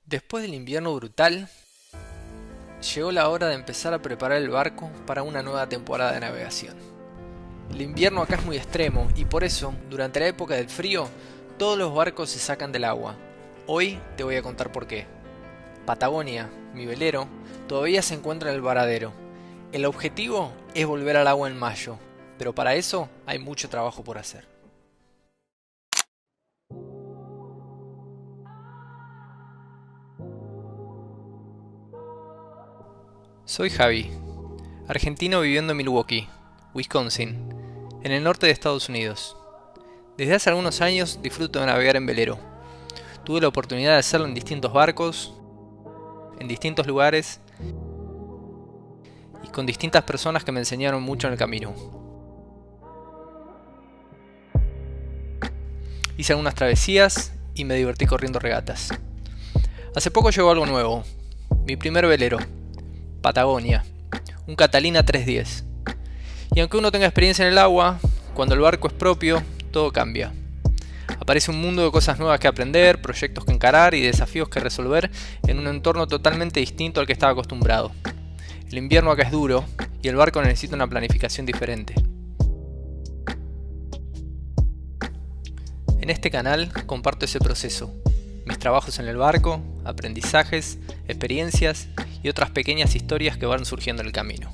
Después del invierno brutal, llegó la hora de empezar a preparar el barco para una nueva temporada de navegación. El invierno acá es muy extremo y por eso, durante la época del frío, todos los barcos se sacan del agua. Hoy te voy a contar por qué. Patagonia, mi velero, todavía se encuentra en el varadero. El objetivo es volver al agua en mayo, pero para eso hay mucho trabajo por hacer. Soy Javi, argentino viviendo en Milwaukee, Wisconsin, en el norte de Estados Unidos. Desde hace algunos años disfruto de navegar en velero. Tuve la oportunidad de hacerlo en distintos barcos, en distintos lugares y con distintas personas que me enseñaron mucho en el camino. Hice algunas travesías y me divertí corriendo regatas. Hace poco llegó algo nuevo, mi primer velero, Patagonia, un Catalina 310. Y aunque uno tenga experiencia en el agua, cuando el barco es propio, todo cambia. Aparece un mundo de cosas nuevas que aprender, proyectos que encarar y desafíos que resolver en un entorno totalmente distinto al que estaba acostumbrado. El invierno acá es duro y el barco necesita una planificación diferente. En este canal comparto ese proceso, mis trabajos en el barco, aprendizajes, experiencias y otras pequeñas historias que van surgiendo en el camino.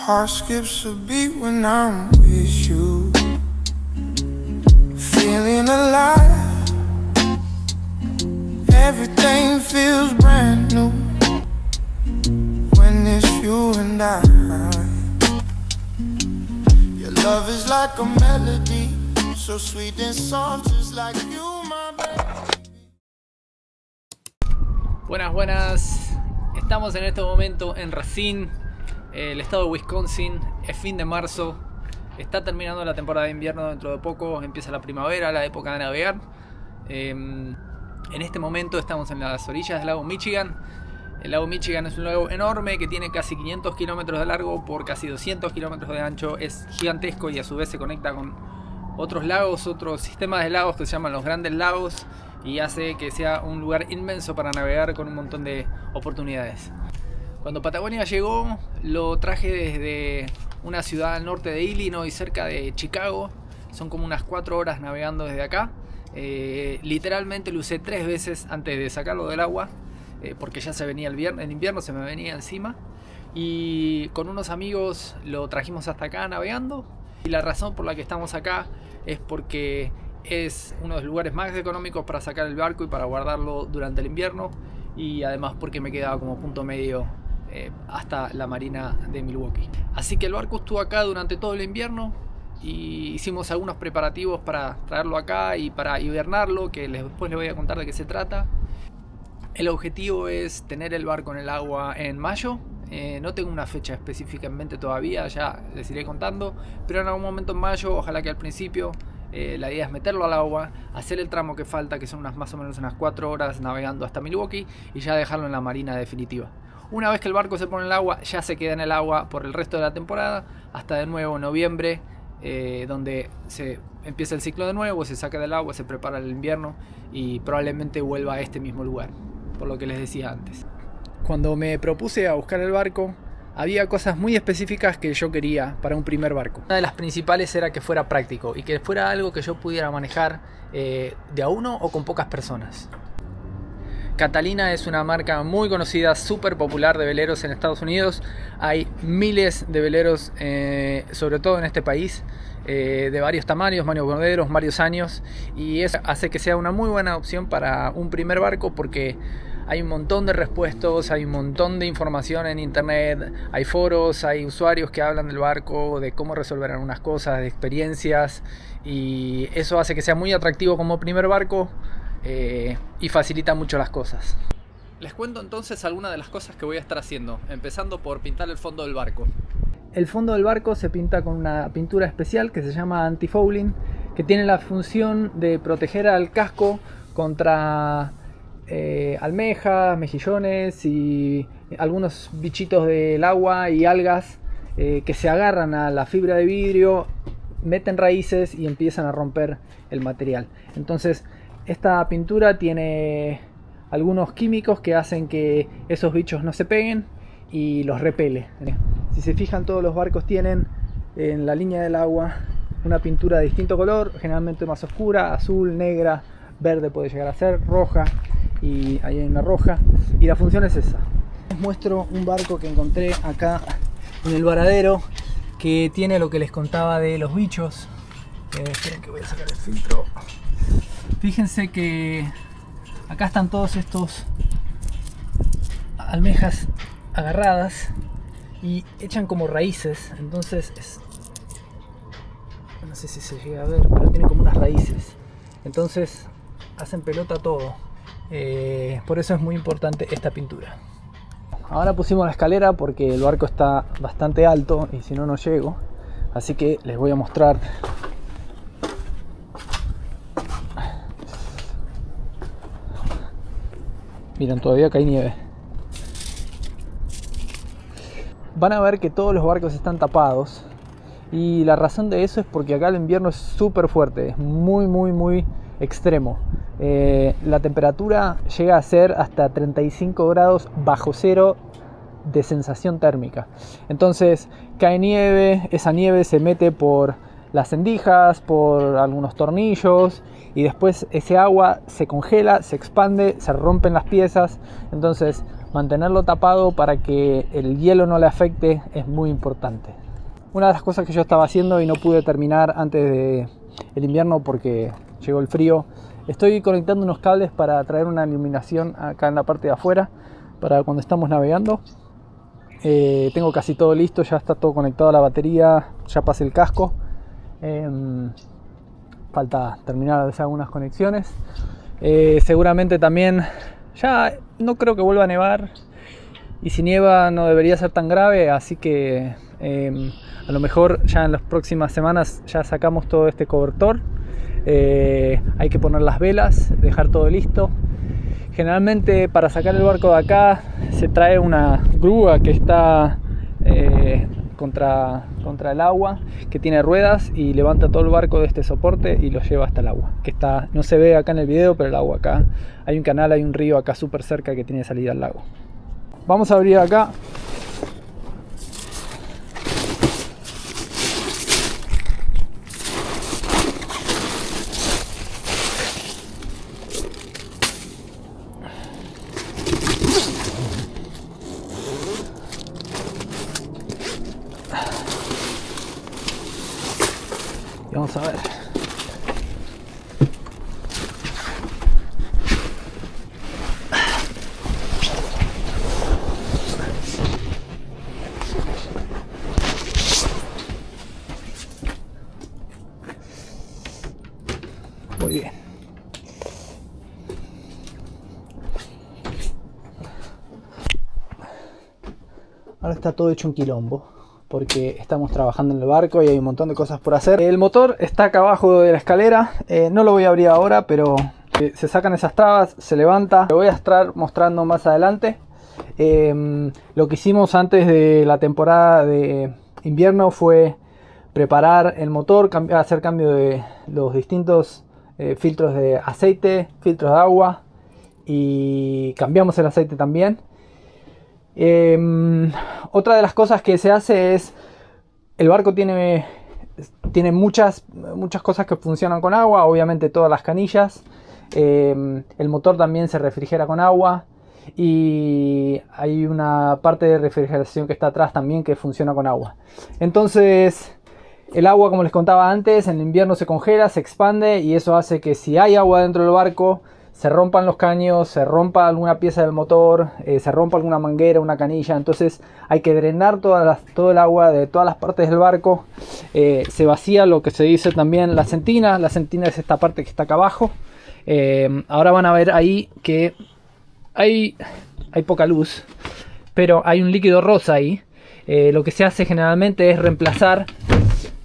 Heart skips a beat when I'm with you. Feeling alive. Everything feels brand new when it's you and I. Your love is like a melody, so sweet and soft, just like you, my baby. Buenas. Estamos en este momento en Racine, el estado de Wisconsin. Es fin de marzo, está terminando la temporada de invierno, dentro de poco empieza la primavera, la época de navegar. En este momento estamos en las orillas del lago Michigan. El lago Michigan es un lago enorme que tiene casi 500 kilómetros de largo por casi 200 kilómetros de ancho. Es gigantesco y a su vez se conecta con otros lagos, otros sistemas de lagos que se llaman los Grandes Lagos, y hace que sea un lugar inmenso para navegar con un montón de oportunidades. Cuando Patagonia llegó, lo traje desde una ciudad al norte de Illinois, cerca de Chicago. Son como unas 4 horas navegando desde acá. Literalmente lo usé 3 veces antes de sacarlo del agua, porque ya se venía el invierno se me venía encima. Y con unos amigos lo trajimos hasta acá navegando. Y la razón por la que estamos acá es porque es uno de los lugares más económicos para sacar el barco y para guardarlo durante el invierno. Y además porque me quedaba como punto medio hasta la marina de Milwaukee. Así que el barco estuvo acá durante todo el invierno y hicimos algunos preparativos para traerlo acá y para hibernarlo, que después les voy a contar de qué se trata. El objetivo es tener el barco en el agua en mayo. No tengo una fecha específicamente todavía, ya les iré contando, pero en algún momento en mayo, ojalá que al principio. La idea es meterlo al agua, hacer el tramo que falta, que son más o menos unas 4 horas navegando hasta Milwaukee, y ya dejarlo en la marina definitiva. Una vez que el barco se pone en el agua, ya se queda en el agua por el resto de la temporada, hasta de nuevo noviembre, donde se empieza el ciclo de nuevo, se saca del agua, se prepara el invierno y probablemente vuelva a este mismo lugar, por lo que les decía antes. Cuando me propuse a buscar el barco, había cosas muy específicas que yo quería para un primer barco. Una de las principales era que fuera práctico y que fuera algo que yo pudiera manejar de a uno o con pocas personas. Catalina es una marca muy conocida, súper popular de veleros en Estados Unidos. Hay miles de veleros, sobre todo en este país, de varios tamaños, varios modelos, varios años, y eso hace que sea una muy buena opción para un primer barco porque Hay un montón de respuestos, hay un montón de información en internet, hay foros, hay usuarios que hablan del barco, de cómo resolver algunas cosas, de experiencias, y eso hace que sea muy atractivo como primer barco y facilita mucho las cosas. Les cuento entonces algunas de las cosas que voy a estar haciendo, empezando por pintar el fondo del barco. El fondo del barco se pinta con una pintura especial que se llama anti-fouling, que tiene la función de proteger al casco contra almejas, mejillones y algunos bichitos del agua y algas que se agarran a la fibra de vidrio, meten raíces y empiezan a romper el material. Entonces esta pintura tiene algunos químicos que hacen que esos bichos no se peguen y los repele. Si se fijan, todos los barcos tienen en la línea del agua una pintura de distinto color, generalmente más oscura, azul, negra, verde puede llegar a ser, roja, y ahí hay una roja, y la función es esa. Les muestro un barco que encontré acá en el varadero que tiene lo que les contaba de los bichos. Esperen que voy a sacar el filtro. Fíjense que acá están todos estos almejas agarradas y echan como raíces, entonces no sé si se llega a ver, pero tiene como unas raíces, entonces hacen pelota todo. Por eso es muy importante esta pintura. Ahora pusimos la escalera porque el barco está bastante alto y si no, no llego, así que les voy a mostrar. Miren, todavía cae nieve. Van a ver que todos los barcos están tapados y la razón de eso es porque acá el invierno es súper fuerte, es muy extremo. La temperatura llega a ser hasta 35 grados bajo cero de sensación térmica. Entonces cae nieve, esa nieve se mete por las endijas, por algunos tornillos y después ese agua se congela, se expande, se rompen las piezas. Entonces mantenerlo tapado para que el hielo no le afecte es muy importante. Una de las cosas que yo estaba haciendo y no pude terminar antes del invierno porque llegó el frío, estoy conectando unos cables para traer una iluminación acá en la parte de afuera para cuando estamos navegando. Tengo casi todo listo, ya está todo conectado a la batería, ya pasé el casco. Falta terminar de hacer algunas conexiones. Seguramente también ya no creo que vuelva a nevar y si nieva no debería ser tan grave, así que a lo mejor ya en las próximas semanas ya sacamos todo este cobertor. Hay que poner las velas, dejar todo listo. Generalmente para sacar el barco de acá se trae una grúa que está contra el agua, que tiene ruedas y levanta todo el barco de este soporte y lo lleva hasta el agua, que está, no se ve acá en el video, pero el agua acá, hay un canal, hay un río acá súper cerca que tiene salida al lago. Vamos a abrir acá. Vamos a ver. Muy bien. Ahora está todo hecho un quilombo, porque estamos trabajando en el barco y hay un montón de cosas por hacer. El motor está acá abajo de la escalera, no lo voy a abrir ahora, pero se sacan esas trabas, se levanta. Lo voy a estar mostrando más adelante. Lo que hicimos antes de la temporada de invierno fue preparar el motor, hacer cambio de los distintos filtros de aceite, filtros de agua, y cambiamos el aceite también. Otra de las cosas que se hace es, el barco tiene muchas cosas que funcionan con agua, obviamente todas las canillas, el motor también se refrigera con agua y hay una parte de refrigeración que está atrás también que funciona con agua. Entonces el agua, como les contaba antes, en el invierno se congela, se expande y eso hace que si hay agua dentro del barco se rompan los caños, se rompa alguna pieza del motor, se rompa alguna manguera, una canilla. Entonces hay que drenar todo el agua de todas las partes del barco. Se vacía lo que se dice también la sentina. La sentina es esta parte que está acá abajo. Ahora van a ver ahí que hay poca luz, pero hay un líquido rosa ahí. Lo que se hace generalmente es reemplazar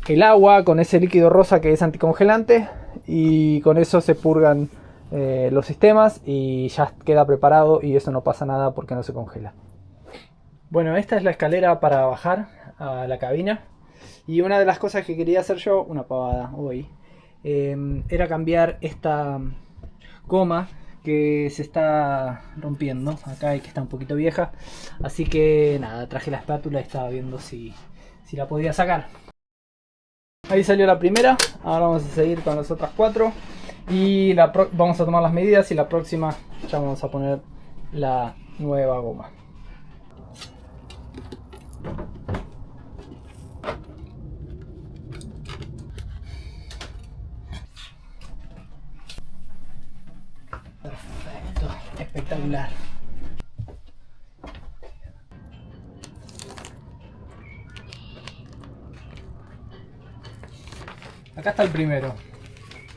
el agua con ese líquido rosa que es anticongelante, y con eso se purgan los sistemas y ya queda preparado, y eso no pasa nada porque no se congela. Bueno, esta es la escalera para bajar a la cabina, y una de las cosas que quería hacer yo, una pavada hoy, era cambiar esta goma que se está rompiendo acá y que está un poquito vieja. Así que nada, traje la espátula y estaba viendo si la podía sacar. Ahí salió la primera. Ahora vamos a seguir con las otras 4 y vamos a tomar las medidas, y la próxima ya vamos a poner la nueva goma. Perfecto, espectacular. Acá está el primero.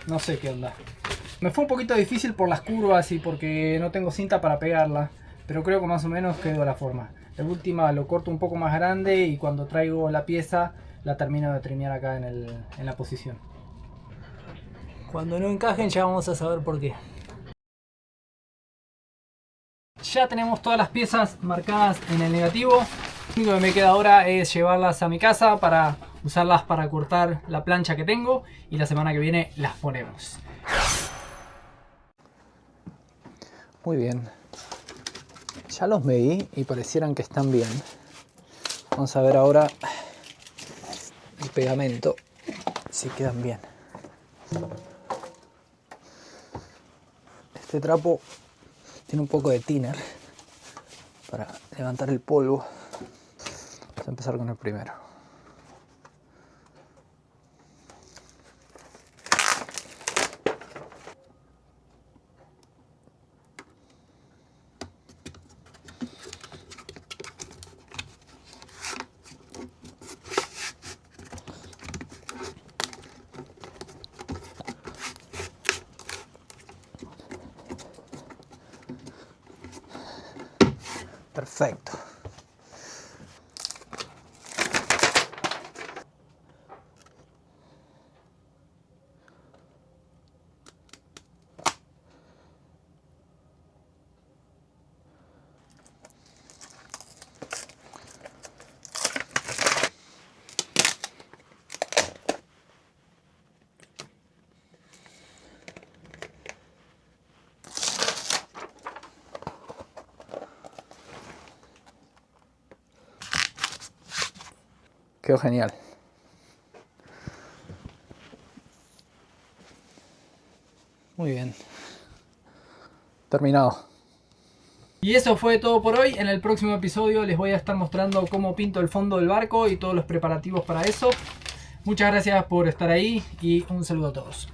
No sé qué onda. Me fue un poquito difícil por las curvas y porque no tengo cinta para pegarla, pero creo que más o menos quedó la forma. La última lo corto un poco más grande, y cuando traigo la pieza la termino de trinear acá en la posición. Cuando no encajen ya vamos a saber por qué. Ya tenemos todas las piezas marcadas en el negativo. Lo único que me queda ahora es llevarlas a mi casa para usarlas para cortar la plancha que tengo, y la semana que viene las ponemos. Muy bien. Ya los medí y parecieran que están bien. Vamos a ver ahora el pegamento, si quedan bien. Este trapo tiene un poco de thinner para levantar el polvo. Vamos a empezar con el primero. Perfecto. Quedó genial. Muy bien. Terminado. Y eso fue todo por hoy. En el próximo episodio les voy a estar mostrando cómo pinto el fondo del barco y todos los preparativos para eso. Muchas gracias por estar ahí y un saludo a todos.